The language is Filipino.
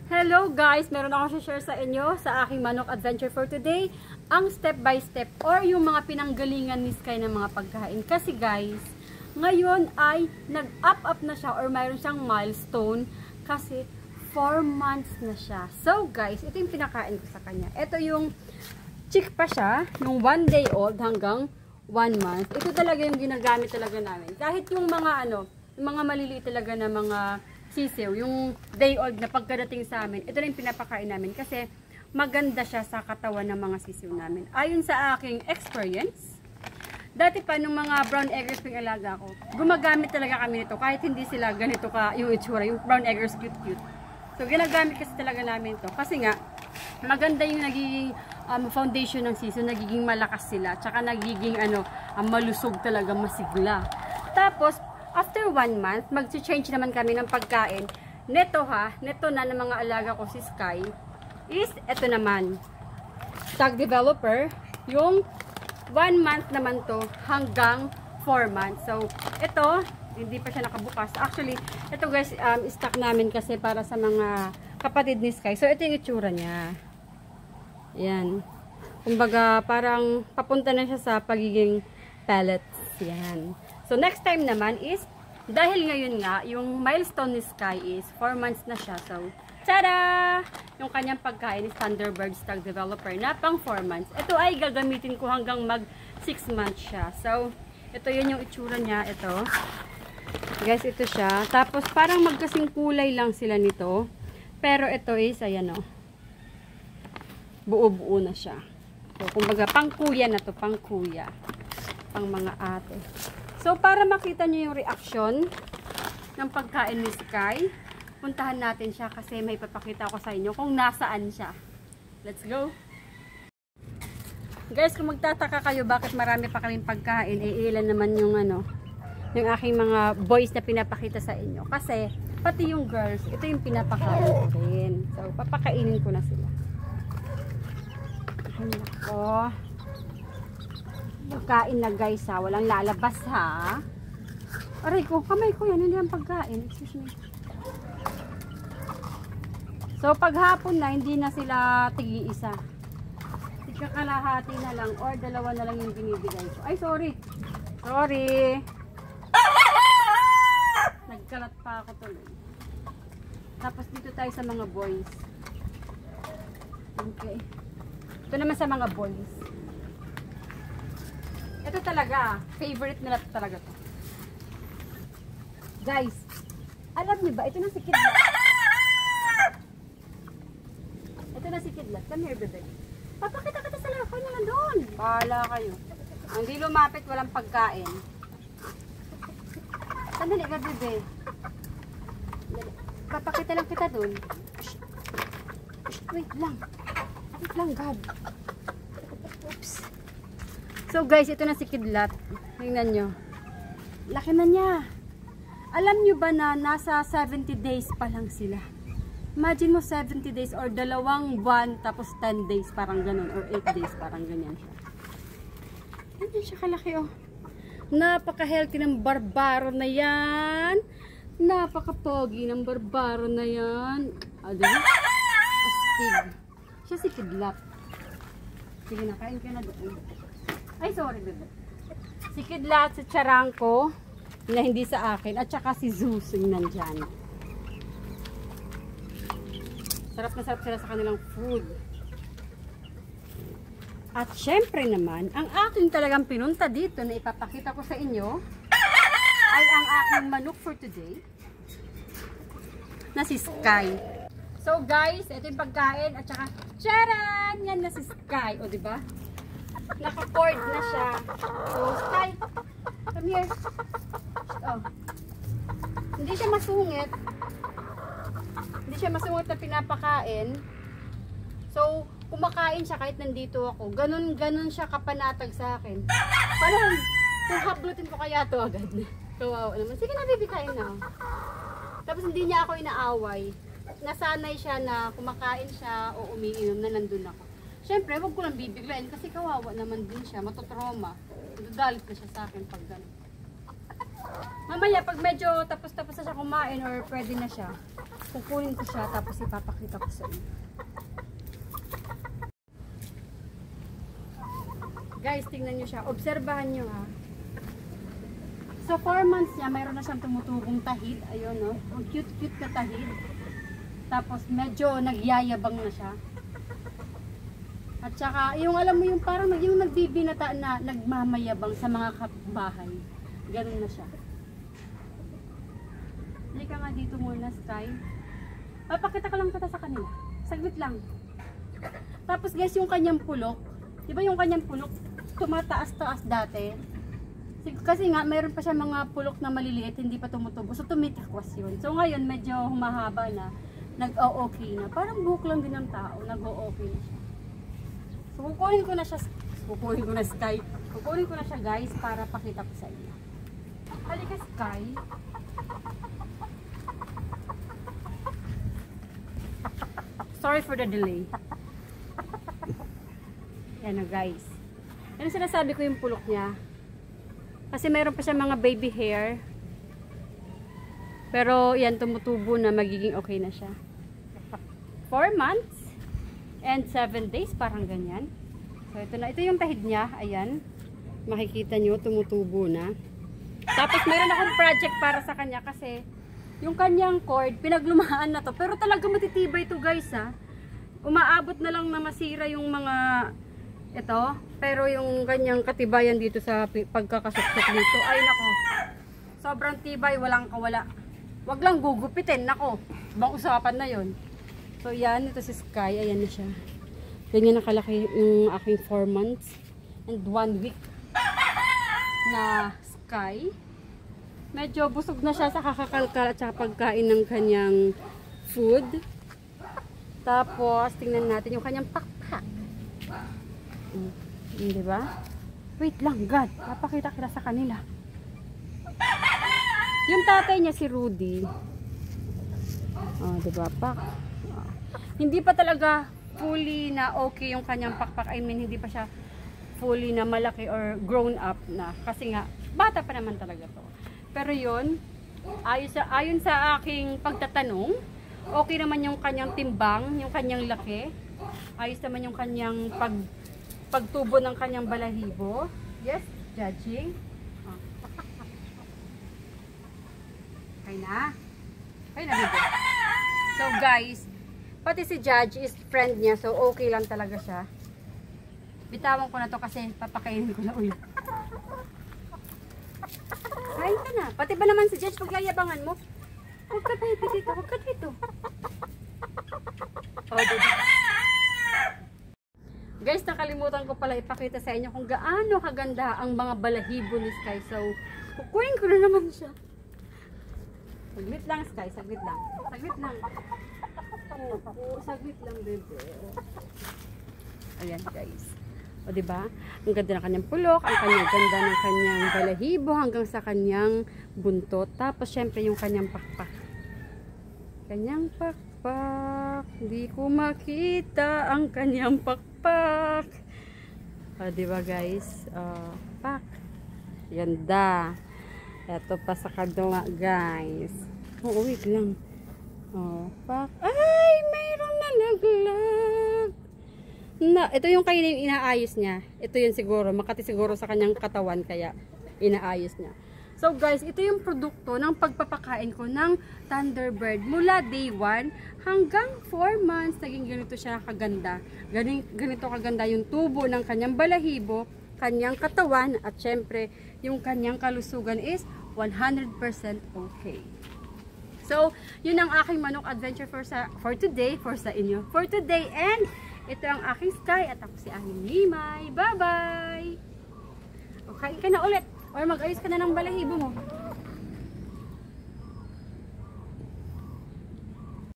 Hello guys! Meron ako share sa inyo sa aking manok adventure for today. Ang step by step or yung mga pinanggalingan ni Sky ng mga pagkain. Kasi guys, ngayon ay nag-up na siya or mayroon siyang milestone kasi 4 months na siya. So guys, ito yung pinakain ko sa kanya. Ito yung chick pa siya, yung 1 day old hanggang 1 month. Ito talaga yung ginagamit talaga namin. Kahit yung mga yung mga maliliit talaga na mga sisiw, yung day old na pagkadating sa amin, ito rin pinapakain namin kasi maganda siya sa katawan ng mga sisiw namin. Ayon sa aking experience, dati pa nung mga brown eggers ping alaga ko, gumagamit talaga kami nito kahit hindi sila ganito ka yung itsura, yung brown eggers cute. So ginagamit kasi talaga namin ito kasi nga maganda yung nagiging foundation ng sisiw, nagiging malakas sila, tsaka nagiging malusog talaga, masigla. Tapos after 1 month, mag-change naman kami ng pagkain. Neto na ng mga alaga ko si Sky is, eto naman, tag developer, yung 1 month naman to hanggang 4 months. So, ito, hindi pa siya nakabukas. Actually, ito guys, stock namin kasi para sa mga kapatid ni Sky. So, ito yung itsura niya. Yan. Kumbaga, parang papunta na siya sa pagiging pellets. Yan. So, next time naman is, dahil ngayon nga, yung milestone ni Sky is 4 months na siya. So, tada! Yung kanyang pagkain is Thunderbird Tag Developer na pang 4 months. Ito ay gagamitin ko hanggang mag 6 months siya. So, ito yun yung itsura niya. Ito. Guys, ito siya. Tapos, parang magkasing kulay lang sila nito. Pero ito is, ayan o. Buo-buo na siya. So, kumbaga, pang kuya na to. Pang kuya. Pang mga ate. So, para makita nyo yung reaction ng pagkain ni Sky, puntahan natin siya kasi may papakita ko sa inyo kung nasaan siya. Let's go! Guys, kung magtataka kayo bakit marami pa kaming pagkain, ilan naman yung yung aking mga boys na pinapakita sa inyo. Kasi, pati yung girls, ito yung pinapakain ko rin. So, papakainin ko na sila. Ay, nako. Pagkain na guys ha, walang lalabas ha. Aray ko, kamay ko yan, hindi ang pagkain. Excuse me. So paghapon na, hindi na sila tigi-isa. Ika-kalahati na lang or 2 na lang yung binibigay ko. Ay sorry. Sorry. Nagkalat pa ako tuloy. Tapos dito tayo sa mga boys. Okay. Ito naman sa mga boys. Ito talaga, favorite nila talaga to. Guys, alam niyo ba, ito na si Kidlat. Ito na si Kidlat. Come here, bebe. Papakita kita sa laro nila doon. Bahala kayo. Ang di lumapit, walang pagkain. Sandali ka, bebe. Papakita lang kita doon. Wait lang. Wait lang, God. Oops. So guys, ito na si Kidlat. Tingnan nyo. Laki na niya. Alam nyo ba na nasa 70 days pa lang sila? Imagine mo 70 days or 2 buwan tapos 10 days parang ganun or 8 days parang ganyan siya. Ganyan siya kalaki oh. Napaka-healthy ng barbaro na yan. Napaka-pogi ng barbaro na yan. Diba? Astig. Siya si Kidlat. Sige na, kain ka na doon. Ay, sorry, bebe. Si Kidlat, si Charangko, na hindi sa akin, at saka si Zeus, yung nandyan. Sarap na sarap sila sa kanilang food. At syempre naman, ang aking talagang pinunta dito na ipapakita ko sa inyo, ay ang aking manok for today, na si Sky. So guys, ito yung pagkain, at saka, charan! Yan na si Sky, o diba? Naka-cord na siya. So, Sky, come here. Oh. Hindi siya masungit. Hindi siya masungit na pinapakain. So, kumakain siya kahit nandito ako. Ganun siya kapanatag sa akin. Parang, kung hablutin ko kaya to agad. Kawawa naman. Sige na, baby, kain na. Tapos, hindi niya ako inaaway. Nasanay siya na kumakain siya o umiinom na nandun ako. Siyempre, wag ko lang bibiglain kasi kawawa naman din siya, matotrauma. Dadalit na siya sa akin pag gano'n. Mamaya, pag medyo tapos na siya kumain or pwede na siya, kukunin ko siya tapos ipapakita ko sa inyo. Guys, tingnan nyo siya. Obserbahan nyo ha. So 4 months niya, mayroon na siyang tumutugong tahid. Ayun no. Ang cute-cute na tahid. Tapos medyo nagyayabang na siya. At saka, yung alam mo yung parang yung nagbibinata na nagmamayabang sa mga kapitbahay. Ganun na siya. Hindi ka nga dito muna, Sky. Papakita ka lang kita sa kanila. Saglit lang. Tapos guys, yung kanyang pulok. Diba yung kanyang pulok, tumataas-taas dati. Kasi nga, mayroon pa siya mga pulok na maliliit, hindi pa tumutubo. So, tumitikwas yun. So, ngayon, medyo humahaba na. Nag-o-okay na. Parang buhok lang din ng tao. Nag-o-okay na siya. So, kukunin ko na siya. Kukunin ko na Sky. Kukunin ko na siya guys para pakita ko sa inyo. Halika Sky. Sorry for the delay. Yan na guys. Yan sinasabi ko yung pulok niya. Kasi meron pa siya mga baby hair. Pero yan tumutubo na, magiging okay na siya. 4 months and 7 days, parang ganyan. So ito na, ito yung tahid niya. Ayan. Makikita nyo, tumutubo na. Tapos meron akong project para sa kanya kasi yung kanyang cord, pinaglumaan na to. Pero talaga matitibay to guys ha. Umaabot na lang na masira yung mga ito. Pero yung kanyang katibayan dito sa pagkakasuksok dito, ay nako. Sobrang tibay, walang kawala. Wag lang gugupitin, nako. Ibang usapan na yon. So yan, ito si Sky, ayan na siya. Ganyan nakalaki yung aking 4 months and 1 week na Sky. Medyo busog na siya sa kakakalkal at sa pagkain ng kanyang food. Tapos, tingnan natin yung kanyang pakpak. Diba? Wait lang, God. Papakita kita sa kanila. Yung tatay niya si Rudy. Oh, diba? Pak. Oh. Hindi pa talaga fully na okay yung kanyang pakpak. I mean, hindi pa siya fully na malaki or grown up na. Kasi nga, bata pa naman talaga to. Pero yun, ayon sa aking pagtatanong, okay naman yung kanyang timbang, yung kanyang laki. Ayos naman yung kanyang pagtubo ng kanyang balahibo. Yes, judging. Oh. Okay na. Okay na dito. So guys, pati si Judge is friend niya, so okay lang talaga siya. Bitawan ko na to kasi papakainin ko na ulit. Kain ka na. Pati ba naman si Judge pagyayabangan mo? Huwag ka dito dito. Huwag ka dito. Oh, dito. Guys, nakalimutan ko pala ipakita sa inyo kung gaano kaganda ang mga balahibo ni Sky. So, kukunin ko na naman siya. Saglit lang, Sky. Saglit lang. Saglit lang. Oo, saglit lang, bebe. Ayan, guys. O, diba? Ang ganda ng kanyang pulok, ang kanyang ganda ng kanyang balahibo hanggang sa kanyang buntot. Tapos, syempre, yung kanyang pakpak. Kanyang pakpak. Hindi ko makita ang kanyang pakpak. O, diba, guys? Pak. Ganda. Ito pa sa kadunga, guys. Oo, wait lang. O, pak. Ay, mayroon na naglag. Na, ito yung kayo yung inaayos niya. Ito yun siguro, makati siguro sa kanyang katawan kaya inaayos niya. So guys, ito yung produkto ng pagpapakain ko ng Thunderbird. Mula day 1 hanggang 4 months, naging ganito siya kaganda. Ganito kaganda yung tubo ng kanyang balahibo, kanyang katawan, at syempre, yung kanyang kalusugan is 100% okay. So, yun ang aking manok adventure for today, for sa inyo. For today, and ito ang aking Sky at ako si aking Limay. Bye-bye! Okay ka na ulit. Or mag-ayos ka na ng balahibo mo.